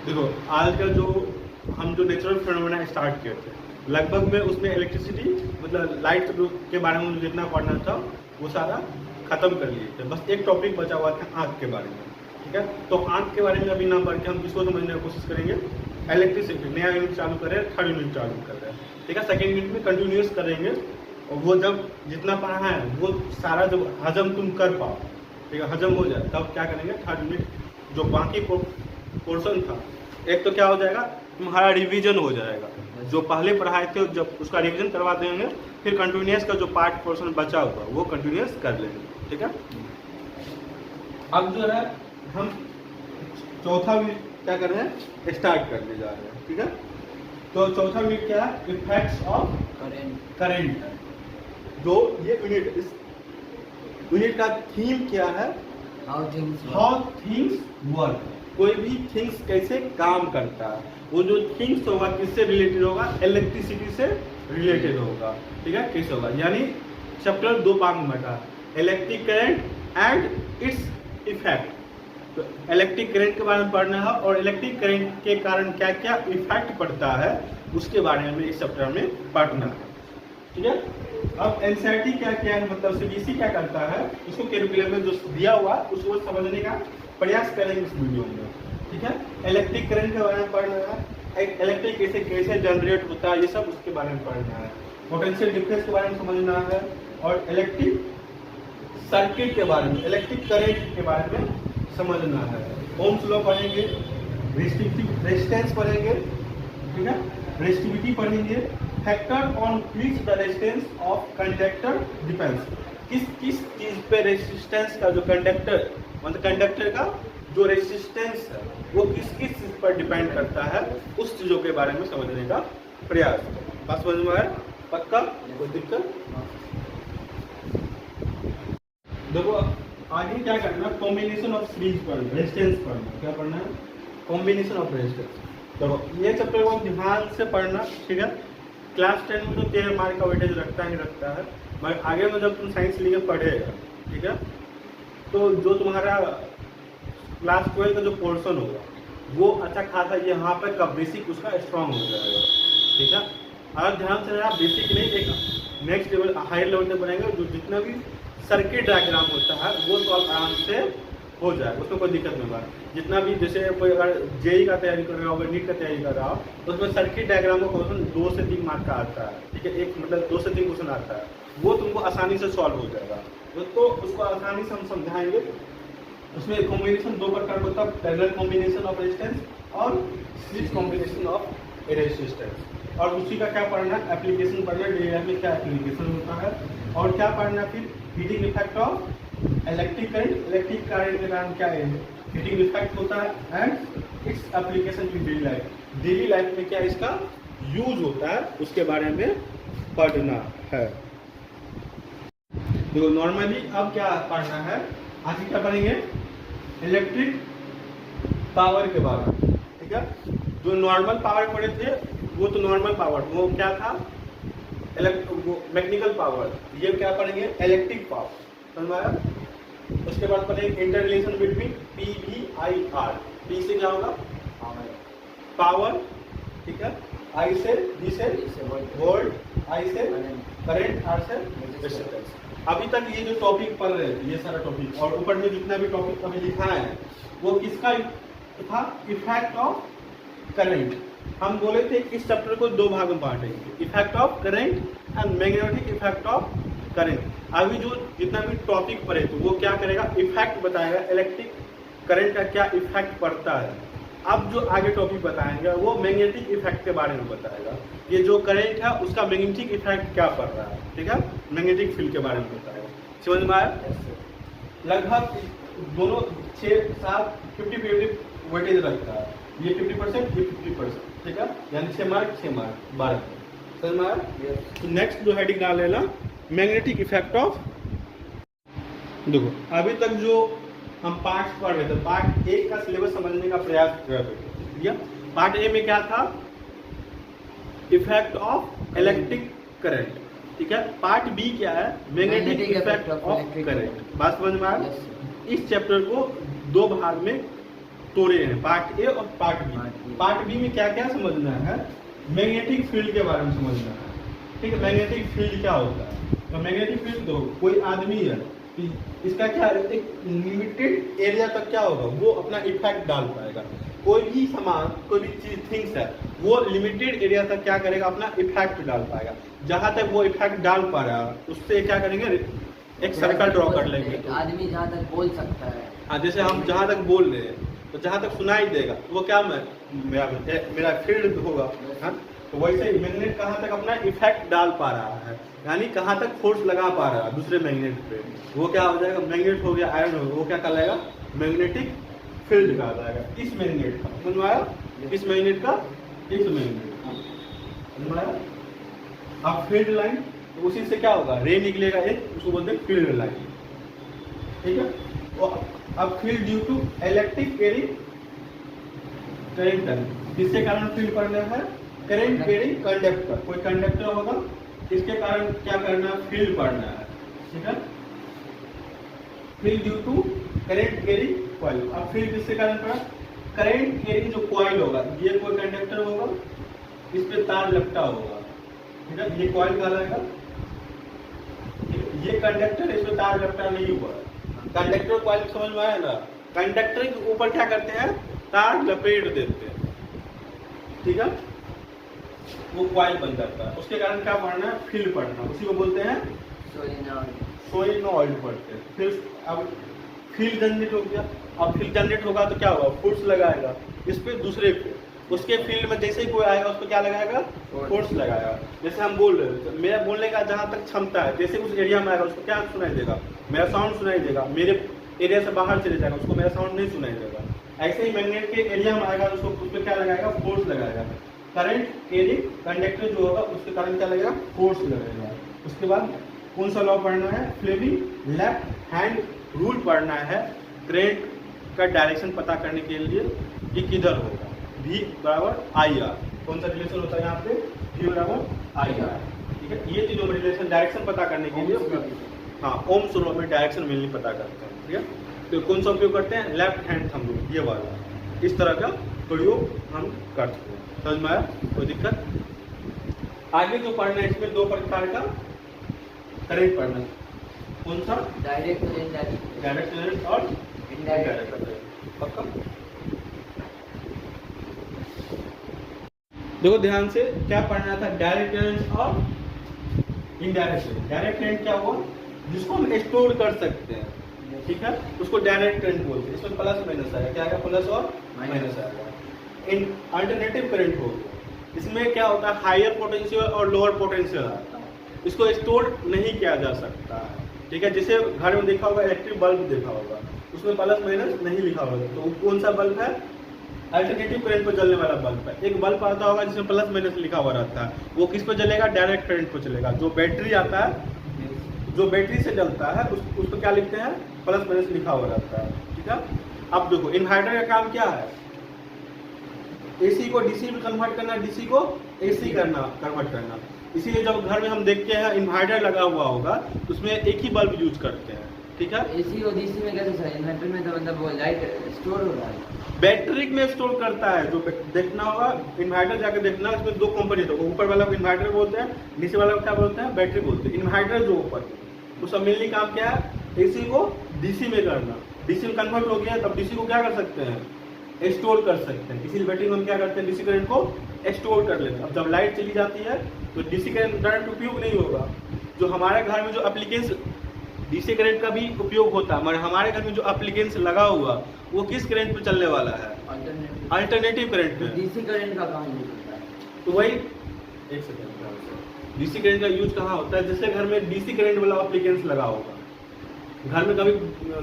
देखो आजकल जो हम जो नेचुरल फिनोमेना स्टार्ट किए थे, लगभग में उसमें इलेक्ट्रिसिटी मतलब लाइट के बारे में जितना पढ़ना था वो सारा खत्म कर लिए थे। बस एक टॉपिक बचा हुआ था आँख के बारे में। ठीक है, तो आँख के बारे में अभी ना पढ़ के हम किसको समझने की कोशिश करेंगे, इलेक्ट्रिसिटी। नया यूनिट चालू कर रहे हैं, थर्ड यूनिट चालू कर रहे हैं। ठीक है, सेकेंड यूनिट में कंटिन्यूस करेंगे और वो जब जितना पढ़ा है वो सारा जब हजम तुम कर पाओ, ठीक है, हजम हो जाए, तब क्या करेंगे, थर्ड यूनिट जो बाकी पोर्शन था, एक तो क्या हो जाएगा, तुम्हारा रिवीजन हो जाएगा। जो पहले पढ़ाए थे जब उसका रिवीजन करवा देंगे, फिर कंटिन्यूस का जो पार्ट पोर्शन बचा हुआ वो कंटिन्यूस कर लेंगे। ठीक है, अब जो है हम चौथा वीक क्या कर रहे हैं, स्टार्ट करने जा रहे हैं। ठीक है, तो चौथा वीक क्या है, इफेक्ट्स ऑफ करेंट है। जो ये यूनिट, इस यूनिट का थीम क्या है, हाउ थिंग्स वर्क। कोई भी थिंग्स कैसे काम करता है, वो जो थिंग्स होगा किससे रिलेटेड होगा, इलेक्ट्रिसिटी से रिलेटेड होगा। ठीक है, कैसे होगा, यानी चैप्टर 2 भाग में बटा, electric current and its effect. तो इलेक्ट्रिक करंट के बारे में पढ़ना है और इलेक्ट्रिक करंट के कारण क्या क्या इफेक्ट पड़ता है उसके बारे में इस चैप्टर में पढ़ना है। ठीक है, अब एनसीईआरटी क्या क्या है, मतलब सीबीएसई क्या करता है, उसको कैरिकुलम में जो दिया हुआ उसको समझने का प्रयास करेंगे इस वीडियो में। ठीक है, इलेक्ट्रिक करंट के बारे में पढ़ना है, इलेक्ट्रिक कैसे जनरेट होता है, ये सब उसके बारे में पढ़ना है। पोटेंशियल डिफरेंस के बारे में समझना है और इलेक्ट्रिक सर्किट के बारे में, इलेक्ट्रिक करंट के बारे में समझना है। ओम्स लॉ पढ़ेंगे, रेजिस्टेंस पढ़ेंगे, ठीक है, रेजिस्टिविटी पढ़ेंगे, factor on which the resistance of conductor depends. किस किस चीज पे रेजिस्टेंस का जो कंडक्टर मतलब कंडक्टर का जो रेजिस्टेंस है वो किस किस चीज पर डिपेंड करता है, उस चीजों के बारे में समझने का प्रयास। बात समझ में आया, पक्का, कोई दिक्कत। देखो आगे क्या करना, कॉम्बिनेशन ऑफ सीरीज पढ़ना, रेजिस्टेंस पढ़ना। क्या पढ़ना है, कॉम्बिनेशन ऑफ रेजिस्टेंस। देखो ये चैप्टर को ध्यान से पढ़ना। ठीक है, क्लास 10 में तो 13 मार्क का वेटेज रखता ही रखता है, मगर आगे में जब तुम साइंस लिए पढ़ेगा, ठीक है, तो जो तुम्हारा क्लास 12 का जो पोर्शन होगा वो अच्छा खासा यहाँ पर का बेसिक उसका स्ट्रांग हो जाएगा। ठीक है, अगर ध्यान से आप बेसिक नहीं, एक नेक्स्ट लेवल हायर लेवल तक बनाएंगे, जो जितना भी सर्किट डायग्राम होता है वो सॉल्व आराम से हो जाए, उसमें कोई दिक्कत नहीं होगा। जितना भी जैसे कोई अगर जेई का तैयारी कर रहा हो, नीट का तैयारी कर रहा हो, तो उसमें सर्किट डायग्राम का क्वेश्चन 2 से 3 मार्क का आता है। ठीक है, एक मतलब 2 से 3 क्वेश्चन आता है, वो तुमको आसानी से सॉल्व हो जाएगा। तो उसको आसानी से हम समझाएंगे। उसमें कॉम्बिनेशन 2 प्रकार का होता है, पैरेलल कॉम्बिनेशन ऑफ रेजिस्टेंस और सीरीज कॉम्बिनेशन ऑफ रेजिस्टेंस। और उसी का क्या पढ़ना है, एप्लीकेशन पढ़ना, डेली लाइफ में क्या एप्लीकेशन होता है, और क्या पढ़ना फिर heating effect of electric current. Electric current के कारण क्या है, हीटिंग इफेक्ट होता है and its application in daily life. Daily life में क्या इसका यूज होता है उसके बारे में पढ़ना है। तो नॉर्मली अब क्या पढ़ना है, आज क्या पढ़ेंगे, इलेक्ट्रिक पावर के बारे में। ठीक है, जो नॉर्मल पावर पढ़े थे वो तो नॉर्मल पावर, वो क्या था, मैकेनिकल पावर। ये क्या पढ़ेंगे, इलेक्ट्रिक पावर, समझ आया। उसके बाद पढ़ेंगे inter relation between PVIR। P से क्या होगा, पावर, ठीक है, I से V से वोल्ट, I से करंट, R से रेजिस्टेंस। अभी तक ये जो टॉपिक पढ़ रहे थे, ये सारा टॉपिक, और ऊपर में जितना भी टॉपिक अभी लिखा है वो किसका था, इफेक्ट ऑफ करंट। हम बोले थे इस चैप्टर को 2 भाग में बांटेंगे, effect of current and magnetic effect of current. अभी जो जितना भी टॉपिक पढ़े तो वो क्या करेगा, इफेक्ट बताएगा, इलेक्ट्रिक करंट का क्या इफेक्ट पड़ता है। अब जो आगे टॉपिक बताएंगे वो मैग्नेटिक इफेक्ट के बारे में बताएगा, ये जो करंट है उसका मैग्नेटिक इफेक्ट क्या पड़ रहा है। ठीक है, मैग्नेटिक फील्ड के बारे में बताएगा। समझ में आया, लगभग दोनों 6, 7, 50-50 वेटेज रखता है, ये 50%, ये 50%। ठीक है, यानी 6 मार्क 6 मार्क 12। समझ में आया। तो नेक्स्ट जो हेडिंग डाल लेना, मैग्नेटिक इफेक्ट ऑफ। देखो अभी तक जो हम पार्ट पढ़ रहे थे, पार्ट 1 का सिलेबस समझने का प्रयास कर रहे थे। पार्ट ए में क्या था, इफेक्ट ऑफ इलेक्ट्रिक करंट। ठीक है, पार्ट बी क्या है, मैग्नेटिक इफेक्ट ऑफ करंट। बात समझ में आया। इस चैप्टर को 2 भाग में तोड़े हैं, पार्ट ए और पार्ट बी। पार्ट बी में क्या क्या समझना है, मैग्नेटिक फील्ड के बारे में समझना है, ठीक है। मैग्नेटिक फील्ड क्या होता है, तो मैग्नेटिक फील्ड तो कोई आदमी है कि इसका क्या है, एक लिमिटेड एरिया तक क्या होगा वो अपना इफेक्ट डाल पाएगा। कोई भी सामान, कोई भी चीज, थिंग्स है, वो लिमिटेड एरिया तक क्या करेगा, अपना इफेक्ट डाल पाएगा। जहां तक वो इफेक्ट डाल पा रहा है उससे क्या करेंगे, एक सर्कल ड्रॉ कर लेंगे। तो आदमी जहाँ तक बोल सकता है, हाँ, जैसे हम जहाँ तक बोल रहे हैं तो जहाँ तक सुनाई देगा वो क्या मेरा फील्ड होगा, हाँ। तो वैसे ही मैग्नेट कहाँ तक अपना इफेक्ट डाल पा रहा है, यानी कहाँ तक फोर्स लगा पा रहा है दूसरे मैग्नेट पे, वो क्या हो जाएगा, मैग्नेट हो गया, आयरन हो गया, वो क्या कहलाएगा, मैग्नेटिक फील्ड कहा जाएगा। इस मैग्नेट का समझ में आया, इस मैग्नेट का, इस मैग्नेट का समझ में आया। अब फील्ड लाइन, तो उसी से क्या होगा, रे निकलेगा एक, उसको बोलते हैं फील्ड लाइन, ठीक है। तो अब field due to electric carrying current, किसके कारण फील्ड पड़ना है, करंट कैरिंग कंडक्टर, कोई कंडक्टर होगा, इसके कारण क्या करना है, फील्ड पड़ना है, ठीक है। Field due to current carrying coil. अब फील्ड किसके कारण पड़ा, करंट कैरिंग जो कॉइल होगा, ये कोई कंडक्टर होगा, इस पे तार लपटा होगा, ठीक है, ये कॉइल कहलाएगा। ये कंडक्टर, इसमें तार लपटा नहीं हुआ, कंडक्टर कॉइल समझ में आया ना। कंडक्टर के ऊपर क्या करते हैं, तार लपेट देते हैं, ठीक है, वो कॉइल बन जाता है, उसके कारण क्या पढ़ना है, फील्ड पढ़ना, उसी को बोलते हैं सोलेनॉइड पढ़ते हैं। फिर अब फील्ड जनरेट हो गया, अब फील्ड जनरेट होगा तो क्या होगा, फोर्स लगाएगा इस पे, दूसरे पे, उसके फील्ड में जैसे ही कोई आएगा उसको क्या लगाएगा, फोर्स लगाएगा। जैसे हम बोल रहे हैं, मेरा बोलने का जहाँ तक क्षमता है, जैसे उस एरिया में आएगा उसको क्या सुनाई देगा, मेरा साउंड सुनाई देगा, मेरे एरिया से बाहर चले जाएगा उसको मेरा साउंड नहीं सुनाई देगा। ऐसे ही मैग्नेट के एरिया में आएगा उसको, उस पर क्या लगाएगा, फोर्स लगाएगा। करंट कैरिंग कंडक्टर जो होगा उसके कारण क्या लगेगा, फोर्स लगेगा। उसके बाद कौन सा लॉ पढ़ना है, फ्लेमिंग लेफ्ट हैंड रूल पढ़ना है, करंट का डायरेक्शन पता करने के लिए कि किधर होगा, V बराबर IR। कौन सा रिलेशन होता है यहाँ पे, V बराबर IR, ठीक है। ये तीनों में रिलेशन डायरेक्शन पता करने के लिए, हाँ, ओम्स लॉ में डायरेक्शन मेनली पता करते हैं, ठीक है। तो कौन सा उपयोग करते हैं, लेफ्ट हैंड थंब रूल, ये वाला, इस तरह का प्रयोग हम करते हैं। समझ में आया, कोई दिक्कत। आगे जो पढ़ना है इसमें दो प्रकार का करंट पढ़ना है, कौन सा, डायरेक्ट और इनडायरेक्ट, डायरेक्ट करंट और इनडायरेक्ट करंट। पक्का देखो ध्यान से, क्या पढ़ना था, डायरेक्ट करंट और इनडायरेक्ट करंट। डायरेक्ट करंट क्या हुआ, जिसको हम स्टोर कर सकते हैं, ठीक है, उसको डायरेक्ट करंट बोलते हैं। इसमें प्लस माइनस आएगा, क्या आएगा, प्लस और माइनस आएगा। इन अल्टरनेटिव करंट हो गया, इसमें क्या होता है, हायर पोटेंशियल और लोअर पोटेंशियल आता है, इसको स्टोर नहीं किया जा सकता है, ठीक है। जैसे घर में देखा होगा, इलेक्ट्रिक बल्ब देखा होगा, उसमें प्लस माइनस नहीं लिखा होगा, तो कौन सा बल्ब है, अल्टरनेटिव करंट पर चलने वाला बल्ब है। एक बल्ब आता होगा जिसमें प्लस माइनस लिखा हुआ रहता है, वो किस पर चलेगा, डायरेक्ट करंट पर चलेगा। जो बैटरी आता है, जो बैटरी से चलता है, उस पर क्या लिखते हैं, प्लस माइनस लिखा हुआ रहता है, ठीक है। अब देखो इन्वर्टर का काम क्या है, एसी को डीसी में कन्वर्ट करना, डीसी को एसी करना, कन्वर्ट करना। इसीलिए जब घर में हम देखते हैं इन्वर्टर लगा हुआ होगा तो उसमें एक ही बल्ब यूज करते हैं, ठीक है। एसी और डीसी में कैसे सर, इन्वर्टर में तो मतलब वो लाइट स्टोर हो रहा है, बैटरी में स्टोर करता है। जो देखना होगा इन्वर्टर जाकर देखना, इसमें दो कंपोनेंट होगा, ऊपर वाला को इन्वर्टर बोलते हैं, नीचे वाला को क्या बोलते हैं, बैटरी बोलते हैं। इन्वर्टर जो ऊपर, उसका मेनली काम क्या है, एसी को डीसी में करना। डीसी में कन्वर्ट हो गया तब डीसी को क्या कर सकते हैं, स्टोर कर सकते हैं। इसीलिए बैटरी में हम क्या करते हैं, डीसी करंट को स्टोर कर लेते हैं। अब जब लाइट चली जाती है तो डीसी करंट डायरेक्ट उपयोग नहीं होगा। जो हमारे घर में जो एप्लीकेंस, डीसी करंट का भी उपयोग होता है, मगर हमारे घर में जो एप्लीकेंस लगा हुआ वो किस करंट पे चलने वाला है, अल्टरनेटिव करंट पे। डीसी करंट का काम नहीं होता है, तो वही एक सेकंड, डीसी करंट का यूज कहाँ होता है, जैसे घर में डीसी करंट वाला एप्लीकेंस लगा होगा, घर में कभी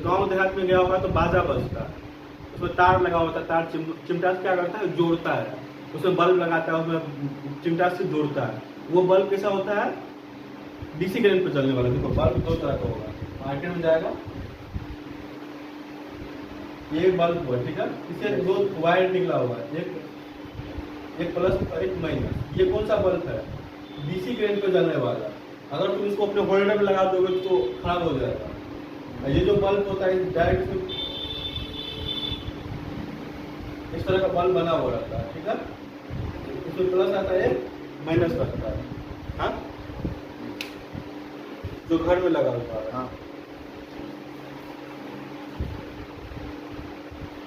गांव देहात में गया होगा तो बाजा बजता है, उसमें तार लगा होता है, तार चिमटा से क्या करता है, जोड़ता है, उसमें बल्ब लगाता है, उसमें चिमटा से जोड़ता है। वो बल्ब कैसा होता है, डीसी करंट पे चलने वाला। देखो बल्ब दो तरह का होगा, मार्केट में जाएगा, ये बल्ब हुआ, ठीक है, इससे दो वायर निकला हुआ है, एक प्लस और एक माइनस। ये कौन सा बल्ब है, डीसी करंट पे चलने वाला। अगर तुम इसको अपने होल्डर में लगा दोगे तो खराब हो जाएगा। ये जो बल्ब होता है डायरेक्ट इस तरह का बल्ब बना हुआ रहता है, ठीक है। इसमें प्लस आता है, माइनस रहता है, हाँ, जो घर में लगा हुआ है, हाँ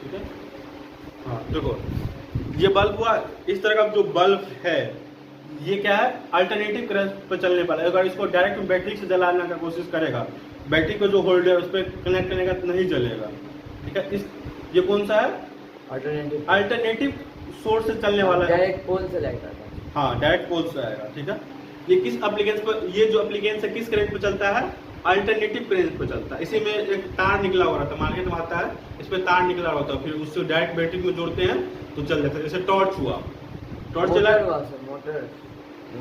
ठीक है। हाँ देखो, ये बल्ब हुआ, इस तरह का जो बल्ब है ये क्या है, अल्टरनेटिव करंट पर चलने वाला है। अगर इसको डायरेक्ट बैटरी से जलाने का कोशिश करेगा, बैटरी को जो होल्डर है उस पर कनेक्ट करने का तो नहीं जलेगा, ठीक है। इस ये कौन सा है, अल्टरनेटिव सोर्स से चलने वाला है, डायरेक्ट पोल से लाइट आता है। हाँ डायरेक्ट पोल से आएगा, ठीक है। ये किस एप्लीकेशन पर, ये जो एप्लीकेशन है किस करंट पर चलता है, अल्टरनेटिव करंट पर चलता है। इसी में एक तार निकला हुआ रहता है, मार्केट में आता है, इस पर तार निकला होता है, फिर उससे डायरेक्ट बैटरी में जोड़ते हैं तो चल जाता है। जैसे टॉर्च हुआ, टॉर्च चला, मोटर,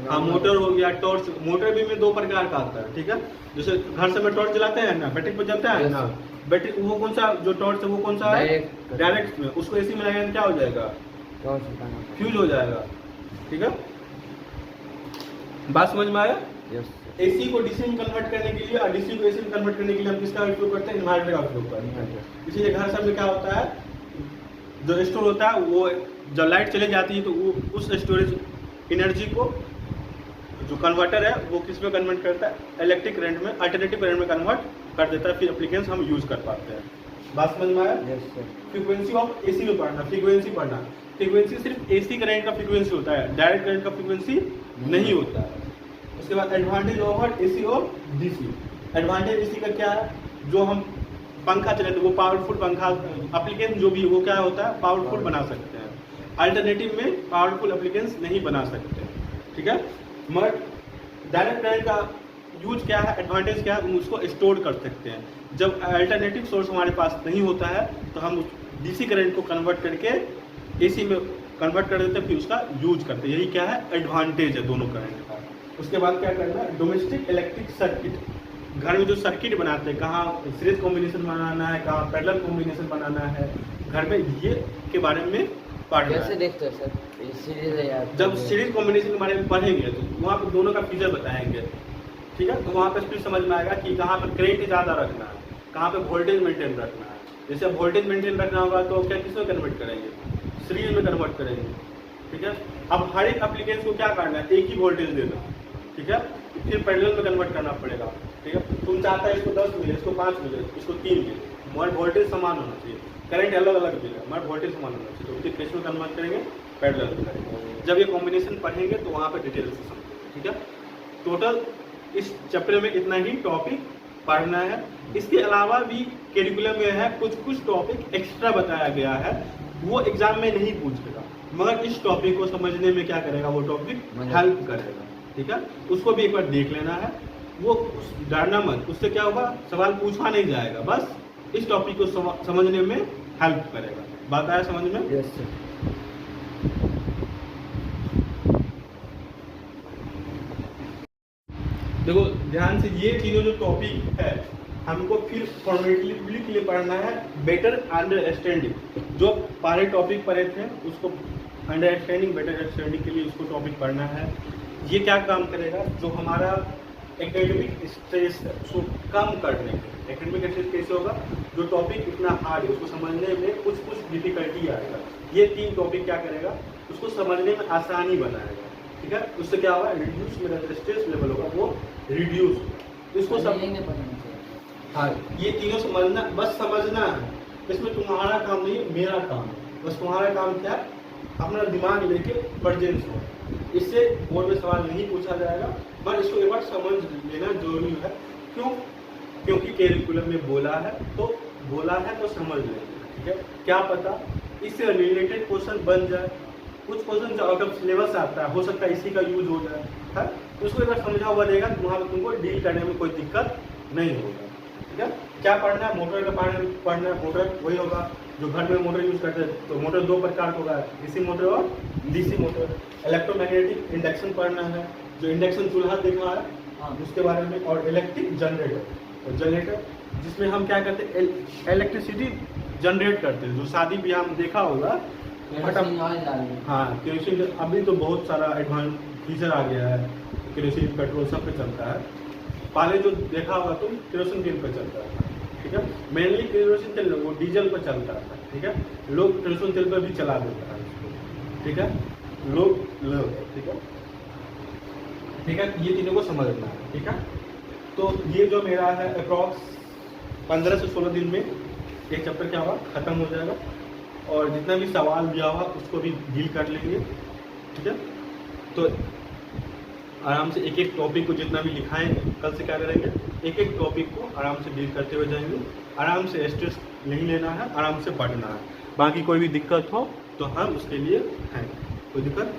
हाँ मोटर हो गया, टॉर्च। मोटर भी में दो प्रकार का आता है, ठीक है। जैसे घर से में टॉर्च जलाते हैं ना, बैटरी पर जलता है ना, बैटरी वो कौन सा, जो टॉर्च है वो कौन सा है, डायरेक्ट में। उसको एसी में लगाएंगे क्या हो जाएगा, फ्यूज हो जाएगा, ठीक है। बात समझ में आया। एसी को डीसी में कन्वर्ट करने के लिए और डीसी को एसी में कन्वर्ट करने के लिए हम किसका उपयोग करते हैं, इन्वर्टर का उपयोग करते हैं। इसीलिए घर सब में क्या होता है, जो स्टोर होता है वो जब लाइट चली जाती है तो वो उस स्टोरेज एनर्जी को जो कन्वर्टर है वो किस में कन्वर्ट करता है, इलेक्ट्रिक करंट में, अल्टरनेटिव करंट में कन्वर्ट कर देता है, फिर एप्लीकेशन हम यूज कर पाते हैं। बात समझ में आया। फ्रीक्वेंसी ऑफ एसी में पढ़ना, फ्रीक्वेंसी पढ़ना। फ्रीक्वेंसी सिर्फ एसी करंट का फ्रीक्वेंसी होता है, डायरेक्ट करंट का फ्रीक्वेंसी नहीं होता है। उसके बाद एडवांटेज ओवर एसी और डीसी। एडवांटेज एसी का क्या है, जो हम पंखा चलाते वो पावरफुल पंखा एप्लीकेशन जो भी वो क्या होता है, पावरफुल बना सकते हैं। अल्टरनेटिव में पावरफुल एप्लीकेशन नहीं बना सकते, ठीक है। मगर डायरेक्ट करंट का यूज क्या है, एडवांटेज क्या है, हम उसको स्टोर कर सकते हैं। जब अल्टरनेटिव सोर्स हमारे पास नहीं होता है तो हम डीसी करंट को कन्वर्ट करके एसी में कन्वर्ट कर देते हैं, फिर उसका यूज करते हैं। यही क्या है, एडवांटेज है दोनों करंट का। उसके बाद क्या करना है, डोमेस्टिक इलेक्ट्रिक सर्किट। घर में जो सर्किट बनाते हैं, कहाँ सीरीज कॉम्बिनेशन बनाना है, कहाँ पैरेलल कॉम्बिनेशन बनाना है, घर में ये के बारे में पढ़ना कैसे है। देखते हो सर, ये सीरीज है यार। जब सीरीज कॉम्बिनेशन के बारे में पढ़ेंगे तो वहाँ पे दोनों का फीचर बताएंगे, ठीक है। तो वहाँ पे फिर समझ में आएगा कि कहाँ पे करंट ज़्यादा रखना है, कहाँ पे वोल्टेज मेंटेन रखना है। जैसे अब वोल्टेज मेंटेन रखना होगा तो क्या किस में कन्वर्ट करेंगे, सीरीज में कन्वर्ट करेंगे, ठीक है। अब हर एक एप्लीकेशन को क्या करना है, एक ही वोल्टेज देना, ठीक है। फिर पैरेलल में कन्वर्ट करना पड़ेगा, ठीक है। तुम चाहता है इसको 10 मिले, इसको 5 मिले, इसको 3 मिले, मगर वोल्टेज समान होना चाहिए। करंट अलग अलग मिले मगर वोल्टेज समान होना चाहिए, तो फिर किस में कन्वर्ट करेंगे, पैरेलल में करेंगे। जब ये कॉम्बिनेशन पढ़ेंगे तो वहाँ पे डिटेल से समझेंगे, ठीक है। टोटल इस चैप्टर में इतना ही टॉपिक पढ़ना है। इसके अलावा भी करिकुलम में है कुछ टॉपिक एक्स्ट्रा बताया गया है, वो एग्जाम में नहीं पूछेगा, मगर इस टॉपिक को समझने में क्या करेगा, वो टॉपिक हेल्प करेगा, ठीक है। उसको भी एक बार देख लेना है, वो डरना मत, उससे क्या होगा, सवाल पूछा नहीं जाएगा, बस इस टॉपिक को समझने में हेल्प करेगा। बात आया समझ में। Yes sir. देखो ध्यान से, ये तीनों जो टॉपिक है हमको फिर फॉर्मेटिवली के लिए पढ़ना है, बेटर अंडरस्टैंडिंग। जो पहले टॉपिक पढ़े थे उसको अंडरस्टैंडिंग, बेटर अंडरस्टैंडिंग के लिए उसको टॉपिक पढ़ना है। ये क्या काम करेगा, जो हमारा एकेडमिक स्ट्रेस है उसको कम करने के। एकेडमिक स्ट्रेस कैसे होगा, जो टॉपिक इतना हार्ड है उसको समझने में कुछ डिफिकल्टी आएगा, ये 3 टॉपिक क्या करेगा, उसको समझने में आसानी बनाएगा, ठीक है। उससे क्या होगा, रिड्यूस मेरा जो स्ट्रेस लेवल होगा वो रिड्यूस होगा। इसको सब हाँ, ये तीनों समझना, बस समझना है। इसमें तुम्हारा काम नहीं है, मेरा काम है। बस तुम्हारा काम क्या है, अपना दिमाग लेके प्रेजेंस हो। इससे बोर्ड में सवाल नहीं पूछा जाएगा, पर इसको एक बार समझ लेना जरूरी है। क्यों, क्योंकि करिकुलम में बोला है तो समझ लेंगे, ठीक है। क्या पता इससे रिलेटेड क्वेश्चन बन जाए, कुछ क्वेश्चन जो आउट ऑफ सिलेबस आता है, हो सकता है इसी का यूज हो जाए, है। उसको एक बार समझा हुआ रहेगा तो वहाँ पर तुमको डील करने में कोई दिक्कत नहीं होगा, ठीक है। क्या पढ़ना है, मोटर का पढ़ना है। मोटर वही होगा जो घर में मोटर यूज करते हैं, तो मोटर 2 प्रकार का होगा, एसी मोटर और डीसी मोटर। इलेक्ट्रोमैग्नेटिक इंडक्शन पढ़ना है, जो इंडक्शन चूल्हा देखना है उसके बारे में, और इलेक्ट्रिक जनरेटर जिसमें हम क्या करते हैं, इलेक्ट्रिसिटी जनरेट करते हैं। जो शादी ब्याह में देखा होगा, हाँ केरोसिन, अभी तो बहुत सारा एडवांस फीचर आ गया है, केरोसिन पेट्रोल सब पे चलता है। पहले जो देखा होगा तुम केरोसिन तेल पर चलता है, ठीक है। मेनली केरोसिन तेल वो डीजल पर चलता है, ठीक है। लोग टेरेसोन तेल पर भी चला देता है इसको, ठीक है। लोग ठीक है, ठीक है। ये तीनों को समझना है, ठीक है। तो ये जो मेरा है अप्रॉक्स 15 से 16 दिन में एक चैप्टर क्या हुआ खत्म हो जाएगा, और जितना भी सवाल दिया हुआ उसको भी डील कर लेंगे, ठीक है। तो आराम से एक एक टॉपिक को जितना भी लिखाएंगे कल से क्या करेंगे, एक एक टॉपिक को आराम से डील करते हुए जाएंगे। आराम से स्ट्रेस नहीं लेना है, आराम से पढ़ना है। बाकी कोई भी दिक्कत हो तो हम उसके लिए हैं, कोई दिक्कत